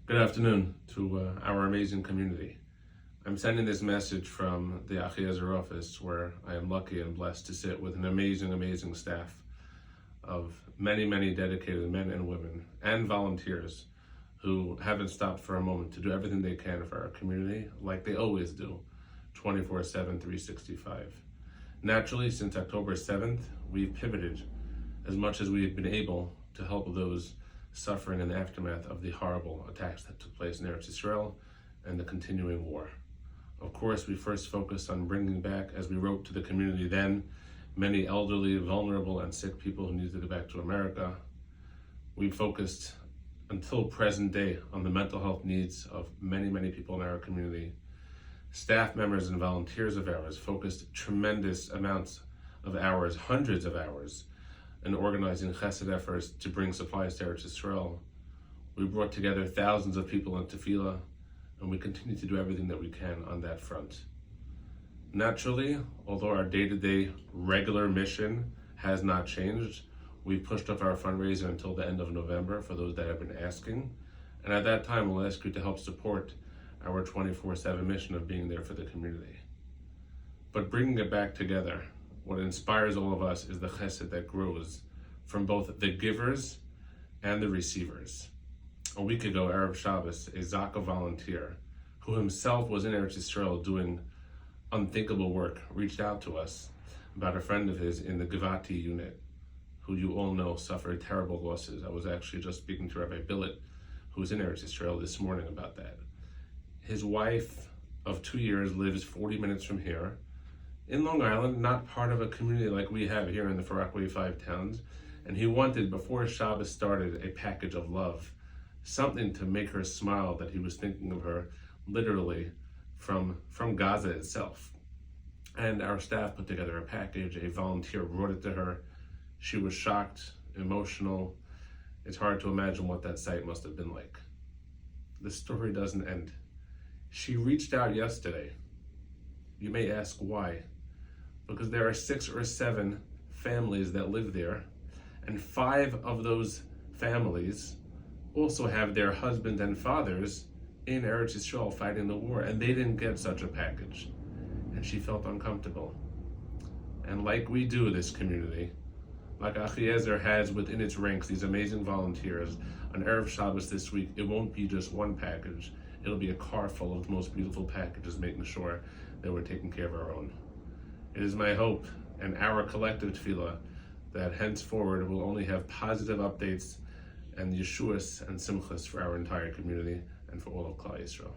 Good afternoon to our amazing community. I'm sending this message from the Achiezer office, where I am lucky and blessed to sit with an amazing staff of many dedicated men and women and volunteers who haven't stopped for a moment to do everything they can for our community, like they always do, 24/7, 365. Naturally, since October 7th, we've pivoted as much as we've been able to help those suffering in the aftermath of the horrible attacks that took place in Eretz Israel and the continuing war. Of course, we first focused on bringing back, as we wrote to the community then, many elderly, vulnerable, and sick people who needed to go back to America. We focused until present day on the mental health needs of many people in our community. Staff members and volunteers of ours focused tremendous amounts of hours, hundreds of hours, in organizing chesed efforts to bring supplies to Eretz Israel. We brought together thousands of people in tefillah, and we continue to do everything that we can on that front. Naturally, although our day-to-day regular mission has not changed, we've pushed up our fundraiser until the end of November for those that have been asking, and at that time we'll ask you to help support our 24/7 mission of being there for the community. But bringing it back together, what inspires all of us is the chesed that grows from both the givers and the receivers. A week ago, Erev Shabbos, a Zaka volunteer who himself was in Eretz Israel doing unthinkable work reached out to us about a friend of his in the Givati unit, who you all know suffered terrible losses. I was actually just speaking to Rabbi Billet, who's in Eretz Israel, this morning about that. His wife of 2 years lives 40 minutes from here, in Long Island, not part of a community like we have here in the Far Rockaway 5 towns, and he wanted, before Shabbos started, a package of love, something to make her smile, that he was thinking of her literally from Gaza itself. And our staff put together a package, a volunteer brought it to her. She was shocked, emotional. It's hard to imagine what that sight must have been like. The story doesn't end. She reached out yesterday. You may ask why. Because there are 6 or 7 families that live there, and 5 of those families also have their husbands and fathers in Eretz Israel fighting the war, and they didn't get such a package. And she felt uncomfortable. And like we do, this community, like Achiezer has within its ranks these amazing volunteers, on Erev Shabbos this week, it won't be just one package. It'll be a car full of the most beautiful packages, making sure that we're taking care of our own. It is my hope and our collective tefillah that henceforward we'll only have positive updates and yeshuas and simchas for our entire community and for all of Klal Yisrael.